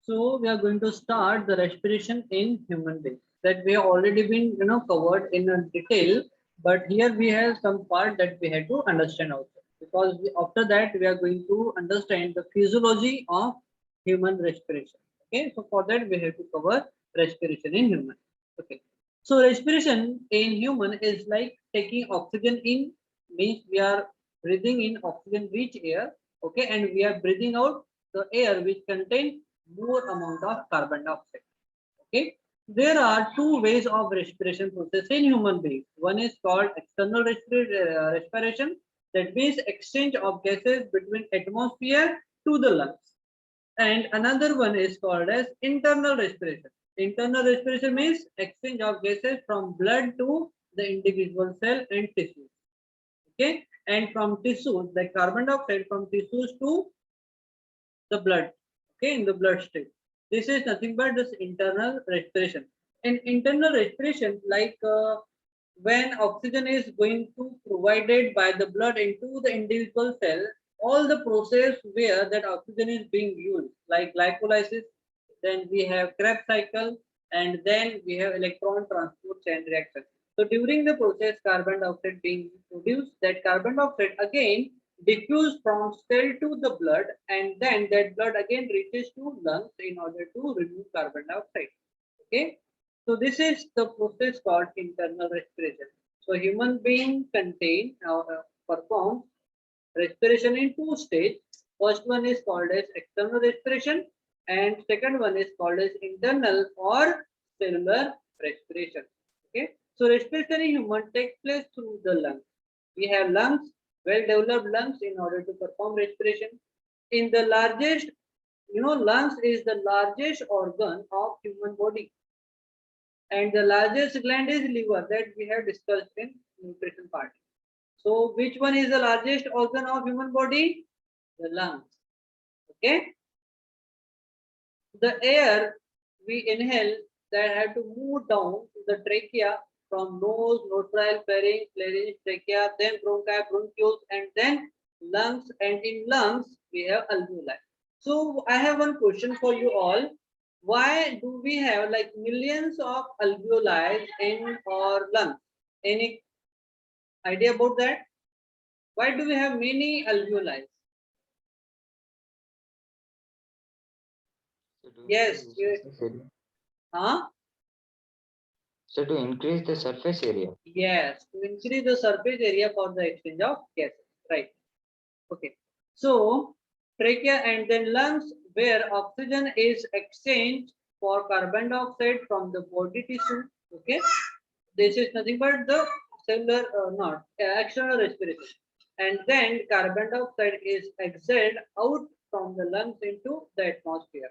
So we are going to start the respiration in human beings that we have already been covered in a detail, but here we have some part that we have to understand also, because after that we are going to understand the physiology of human respiration. Okay, so for that we have to cover respiration in human. Okay, so respiration in human is like taking oxygen in, means we are breathing in oxygen rich air. Okay, and we are breathing out the air which contains more amount of carbon dioxide. Okay, there are two ways of respiration process in human beings. One is called external respiration, that means exchange of gases between atmosphere to the lungs, and another one is called as internal respiration. Internal respiration means exchange of gases from blood to the individual cell and tissues. Okay, and from tissues, like carbon dioxide from tissues to the blood. Okay, in the bloodstream, this is nothing but this internal respiration. In internal respiration, like when oxygen is going to provided by the blood into the individual cell, all the process where that oxygen is being used, like glycolysis, then we have Krebs cycle, and then we have electron transport chain reaction. So during the process, carbon dioxide being produced, that carbon dioxide again diffuse from cell to the blood, and then that blood again reaches to lungs in order to remove carbon dioxide. Okay, so this is the process called internal respiration. So human being contain perform respiration in two stages. First one is called as external respiration, and second one is called as internal or cellular respiration. Okay, so respiration in human takes place through the lungs. We have lungs, well developed lungs in order to perform respiration. In the largest, lungs is the largest organ of human body, and the largest gland is liver, that we have discussed in nutrition part. So which one is the largest organ of human body? The lungs. Okay. The air we inhale that have to move down to the trachea from nose, nostril, pharynx, trachea, then bronchi, bronchioles, and then lungs. And in lungs we have alveoli. So I have one question for you all. Why do we have like millions of alveoli in our lungs? Any idea about that? Why do we have many alveoli? So to Yes. increase the surface area. Huh? So to increase the surface area. Yes, to increase the surface area for the exchange of gases. Right. Okay. So trachea and then lungs, where oxygen is exchanged for carbon dioxide from the body tissue. Okay. This is nothing but the cellular, not external respiration. And then carbon dioxide is exhaled out from the lungs into the atmosphere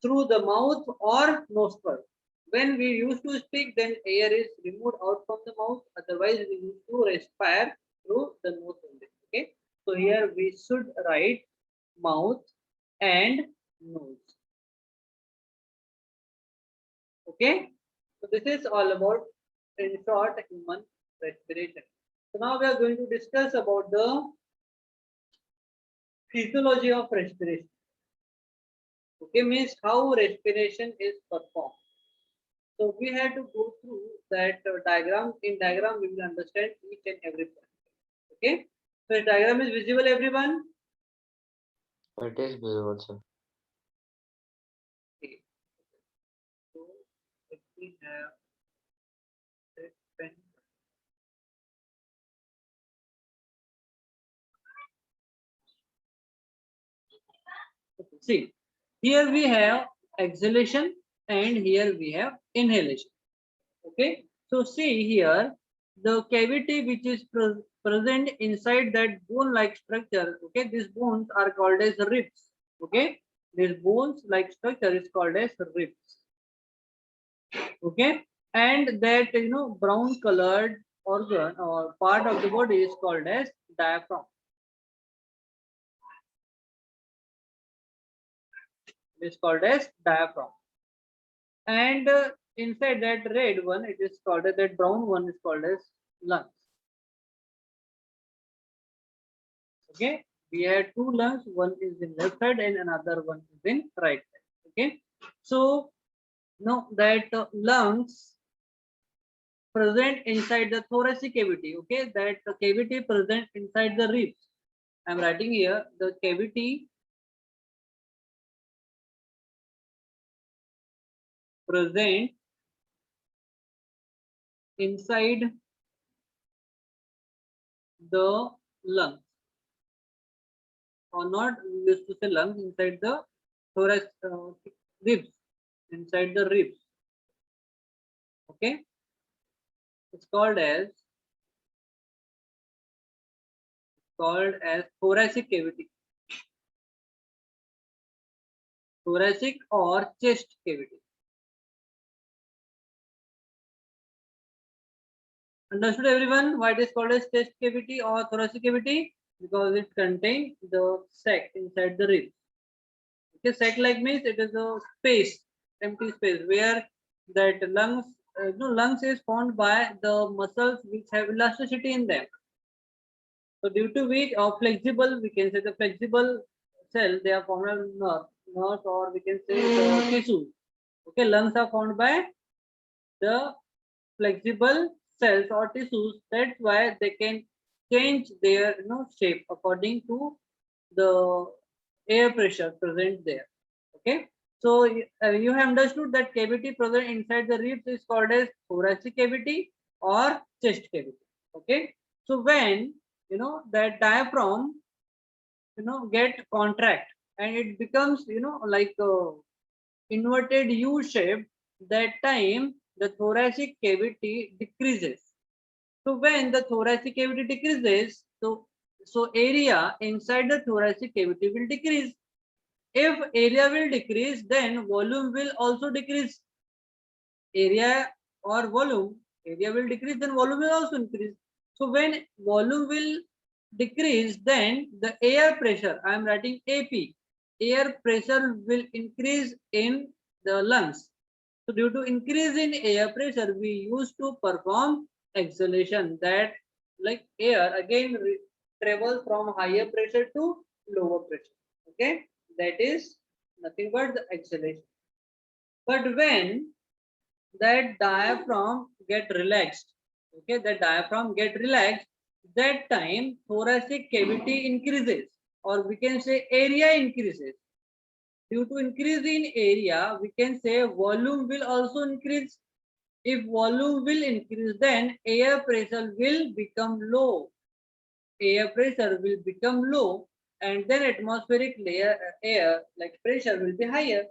through the mouth or nostril. When we used to speak, then air is removed out from the mouth. Otherwise, we used to respire through the nose only. Okay. So here we should write mouth and nose. Okay. So this is all about, in short, human respiration. So now we are going to discuss about the physiology of respiration. Okay, means how respiration is performed. So we had to go through that diagram. In diagram, we will understand each and every point. Okay. So the diagram is visible, everyone. It is visible, sir. Okay. So if we have this pen. Okay. See, here we have exhalation and here we have inhalation. Okay. So see here, the cavity which is present inside that bone-like structure. Okay, these bones are called as ribs. Okay, this bones-like structure is called as ribs. Okay, and that brown colored organ or part of the body is called as diaphragm. It is called as diaphragm. And inside that red one, it is called as, that brown one is called as lungs. Okay, we have two lungs, one is in left side and another one is in right side. Okay, so now that lungs present inside the thoracic cavity. Okay, that the cavity present inside the ribs. I'm writing here the cavity present inside the lungs, or not, we used to say lungs, inside the thorax, ribs, inside the ribs. Okay, it's called as thoracic cavity, thoracic or chest cavity. Understood everyone why it is called as chest cavity or thoracic cavity? Because it contains the sac inside the ribs. Okay, sac like means it is a space, empty space where that lungs, no, lungs is formed by the muscles which have elasticity in them. So due to which, or flexible, we can say the flexible cell, they are formed of nerves, or we can say the tissue. Okay, lungs are formed by the flexible cells or tissues. That's why they can change their shape according to the air pressure present there. Okay, so you have understood that cavity present inside the ribs is called as thoracic cavity or chest cavity. Okay, so when that diaphragm get contract and it becomes like inverted U shape, that time the thoracic cavity decreases. So when the thoracic cavity decreases, so area inside the thoracic cavity will decrease. If area will decrease, then volume will also decrease. Area or volume, area will decrease, then volume will also increase. So when volume will decrease, then the air pressure, I am writing AP, air pressure will increase in the lungs. So due to increase in air pressure, we used to perform exhalation, that like air again travels from higher pressure to lower pressure. Okay, that is nothing but the exhalation. But when that diaphragm get relaxed, okay, the diaphragm get relaxed, that time thoracic cavity increases, or we can say area increases. Due to increase in area, we can say volume will also increase. If volume will increase, then air pressure will become low. Air pressure will become low, and then atmospheric layer air like pressure will be higher.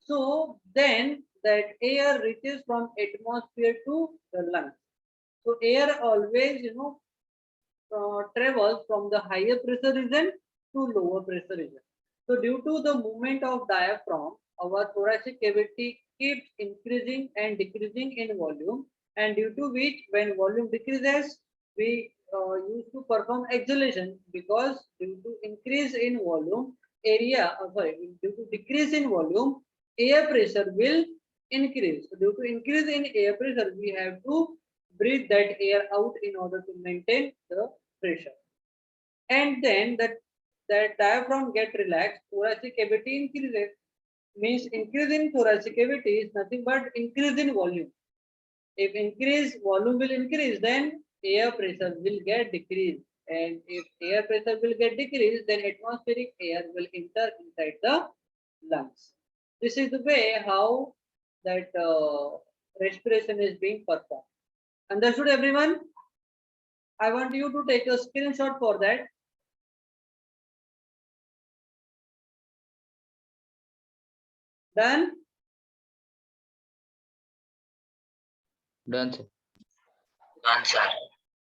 So then that air reaches from atmosphere to the lungs. So air always travels from the higher pressure region to lower pressure region. So due to the movement of diaphragm, our thoracic cavity keeps increasing and decreasing in volume, and due to which when volume decreases, we used to perform exhalation, because due to increase in volume, due to decrease in volume, air pressure will increase. So due to increase in air pressure, we have to breathe that air out in order to maintain the pressure. And then that diaphragm get relaxed, thoracic cavity increases. Means increase in thoracic cavity is nothing but increase in volume. If increase volume will increase, then air pressure will get decreased. And if air pressure will get decreased, then atmospheric air will enter inside the lungs. This is the way how that respiration is being performed. Understood everyone? I want you to take a screenshot for that. Done? Done, sir. Done, sir.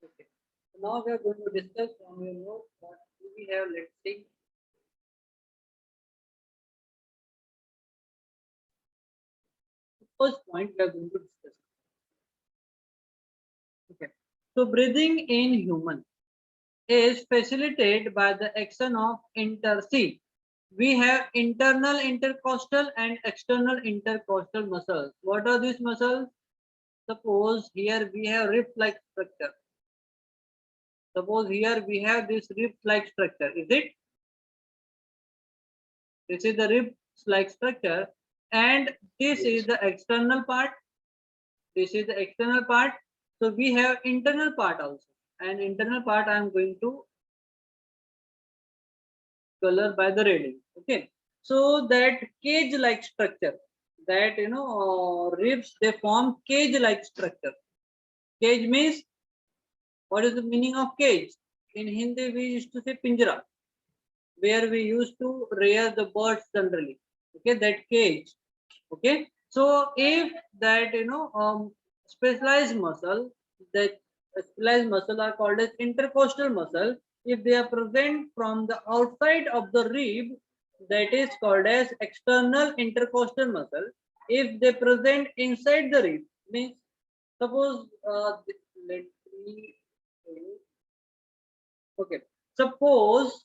Okay. So now we are going to discuss from your notes what do we have. Let's see. First point we are going to discuss. Okay. So breathing in human is facilitated by the action of interc. We have internal intercostal and external intercostal muscles. What are these muscles? Suppose here we have rib-like structure. Suppose here we have this rib-like structure. Is it? This is the rib-like structure. and this is the external part. This is the external part. So we have internal part also, and internal part I am going to color by the red. Okay, so that cage like structure, that ribs, they form cage like structure. Cage means, what is the meaning of cage? In Hindi we used to say pinjara, where we used to rear the birds generally. Okay, that cage. Okay, so if that specialized muscle, that specialized muscle are called as intercostal muscle. If they are present from the outside of the rib, that is called as external intercostal muscle. If they present inside the rib, means, suppose let me, okay, suppose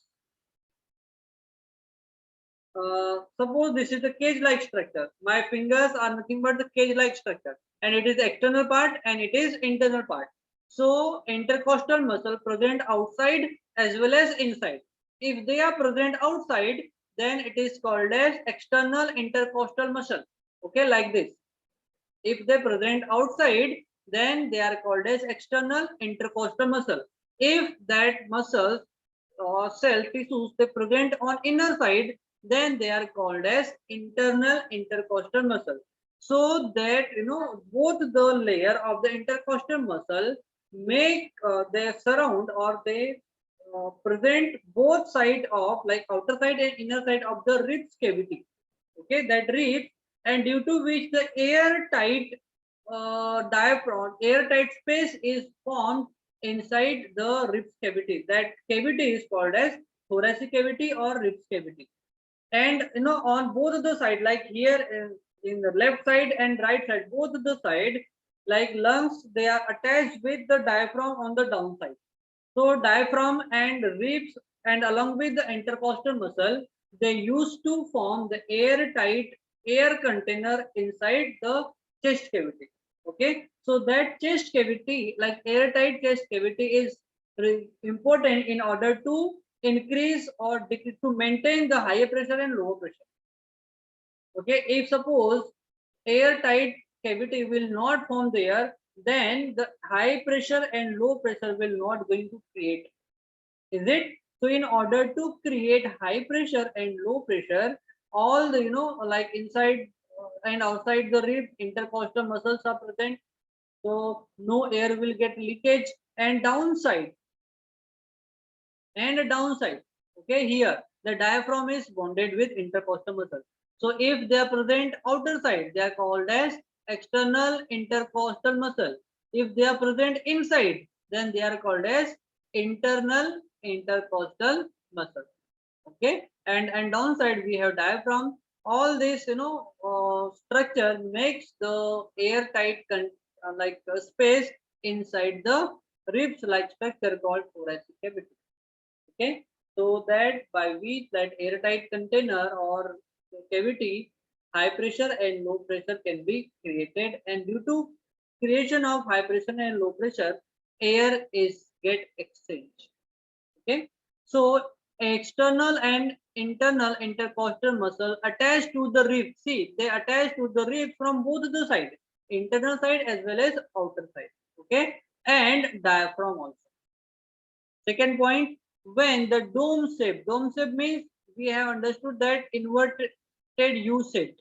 suppose this is the cage-like structure. My fingers are nothing but the cage-like structure, and it is the external part and it is internal part. So intercostal muscle present outside as well as inside. If they are present outside, then it is called as external intercostal muscle. Okay, like this. If they present outside, then they are called as external intercostal muscle. If that muscles or cell tissues they present on inner side, then they are called as internal intercostal muscle. So that both the layer of the intercostal muscle make they surround, or they present both side of, like outer side and inner side of the ribs cavity. Okay, that rib, and due to which the airtight diaphragm, airtight space is formed inside the ribs cavity. That cavity is called as thoracic cavity or ribs cavity. And on both of the side, like here in the left side and right side, both of the side, like lungs, they are attached with the diaphragm on the downside. So diaphragm and ribs, and along with the intercostal muscle, they used to form the airtight air container inside the chest cavity. Okay, so that chest cavity, like airtight chest cavity, is important in order to increase or decrease, to maintain the higher pressure and lower pressure. Okay, if suppose airtight cavity will not form there, then the high pressure and low pressure will not going to create. Is it? So in order to create high pressure and low pressure, all the like inside and outside the rib, intercostal muscles are present, so no air will get leakage. And downside, okay, here the diaphragm is bonded with intercostal muscle. So if they are present outer side, they are called as external intercostal muscle. If they are present inside, then they are called as internal intercostal muscle. Okay, and downside we have diaphragm. All this structure makes the airtight space inside the ribs like structure called thoracic cavity. Okay, so that by which that airtight container or cavity, high pressure and low pressure can be created, and due to creation of high pressure and low pressure, air is get exchanged. Okay, so external and internal intercostal muscle attached to the rib. See, they attach to the rib from both the side, internal side as well as outer side. Okay, and diaphragm also. Second point, when the dome shape means, we have understood that inverted U shape.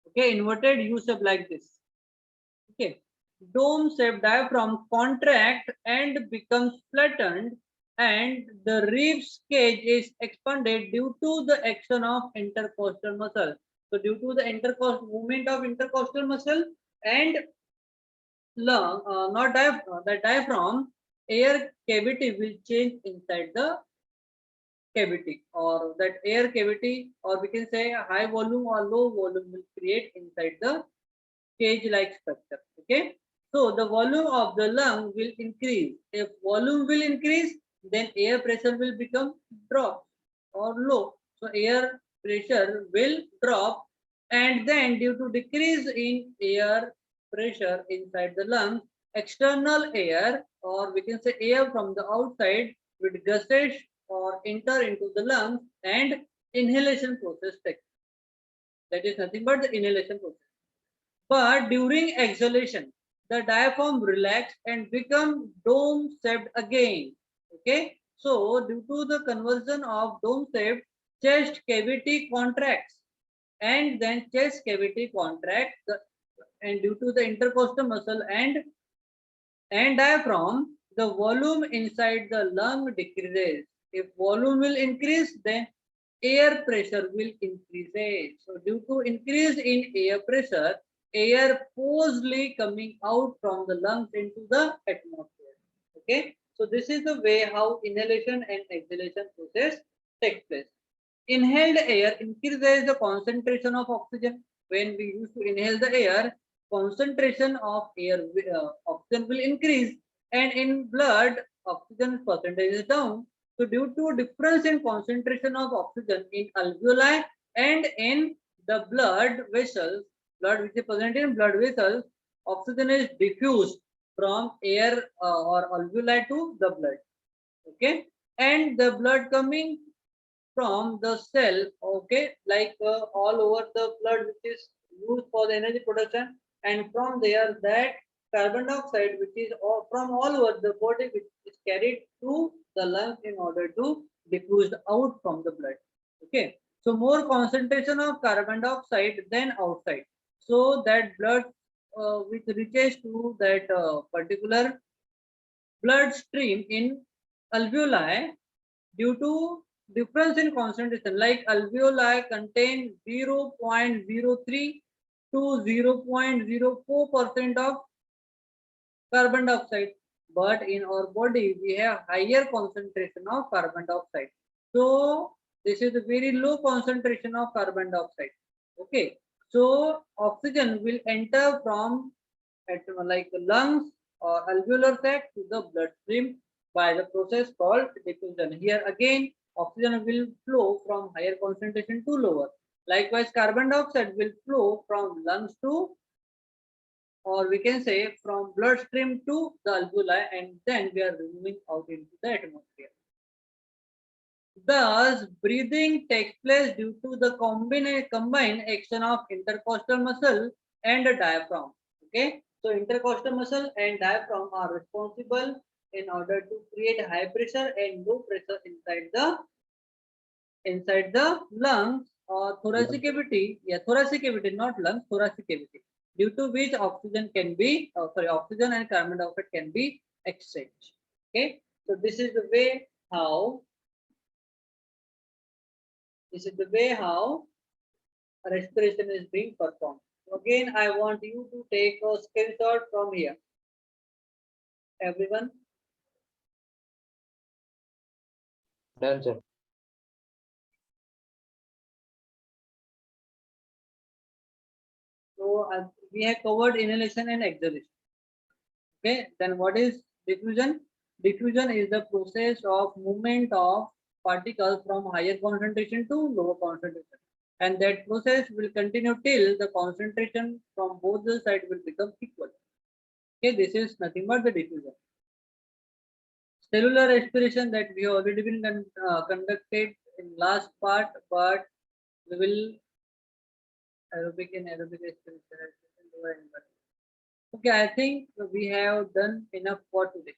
Okay, inverted U shape like this. Okay, dome shape diaphragm contract and becomes flattened, and the ribs cage is expanded due to the action of intercostal muscle. So due to the intercostal movement of intercostal muscle and lung, not diaphragm, the diaphragm, air cavity will change inside the cavity, or that air cavity, or we can say high volume or low volume will create inside the cage like structure. Okay, so the volume of the lung will increase. If volume will increase, then air pressure will become drop or low. So air pressure will drop, and then due to decrease in air pressure inside the lung, external air, or we can say air from the outside, with gusset or enter into the lungs, and inhalation process takes. That is nothing but the inhalation process. But during exhalation, the diaphragm relax and become dome shaped again. Okay. So due to the conversion of dome shape, chest cavity contracts, and then chest cavity contracts, and due to the intercostal muscle and diaphragm, the volume inside the lung decreases. If volume will increase, then air pressure will increase. So due to increase in air pressure, air forcefully coming out from the lungs into the atmosphere. Okay. So this is the way how inhalation and exhalation process takes place. Inhaled air increases the concentration of oxygen. When we used to inhale the air, concentration of oxygen will increase, and in blood oxygen percentage is down. So due to difference in concentration of oxygen in alveoli and in the blood vessels, blood which is present in blood vessels, oxygen is diffused from air or alveoli to the blood. Okay. And the blood coming from the cell, okay, like all over the blood which is used for the energy production, and from there that carbon dioxide which is from all over the body which is carried to the lungs in order to diffused out from the blood. Okay, so more concentration of carbon dioxide than outside, so that blood which reaches to that particular blood stream in alveoli due to difference in concentration, like alveoli contain 0.03 to 0.04% of carbon dioxide, but in our body we have higher concentration of carbon dioxide. So this is a very low concentration of carbon dioxide. Okay, so oxygen will enter from at like the lungs or alveolar sac to the bloodstream by the process called diffusion. Here again, oxygen will flow from higher concentration to lower. Likewise, carbon dioxide will flow from lungs to, or we can say from bloodstream to the alveoli, and then we are removing out into the atmosphere. Thus, breathing takes place due to the combined action of intercostal muscle and the diaphragm. Okay, so intercostal muscle and diaphragm are responsible in order to create high pressure and low pressure inside the lungs or thoracic cavity. Yeah, thoracic cavity, not lungs, thoracic cavity, due to which oxygen can be, oxygen and carbon dioxide can be exchanged. Okay, so this is the way how respiration is being performed. So again, I want you to take a screenshot from here. Everyone. Done, sir. So we have covered inhalation and exhalation. Okay, then what is diffusion? Diffusion is the process of movement of particles from higher concentration to lower concentration, and that process will continue till the concentration from both the sides will become equal. Okay, this is nothing but the diffusion. Cellular respiration that we have already been conducted in last part, but we will aerobic and aerobic respiration. Okay, I think we have done enough for today.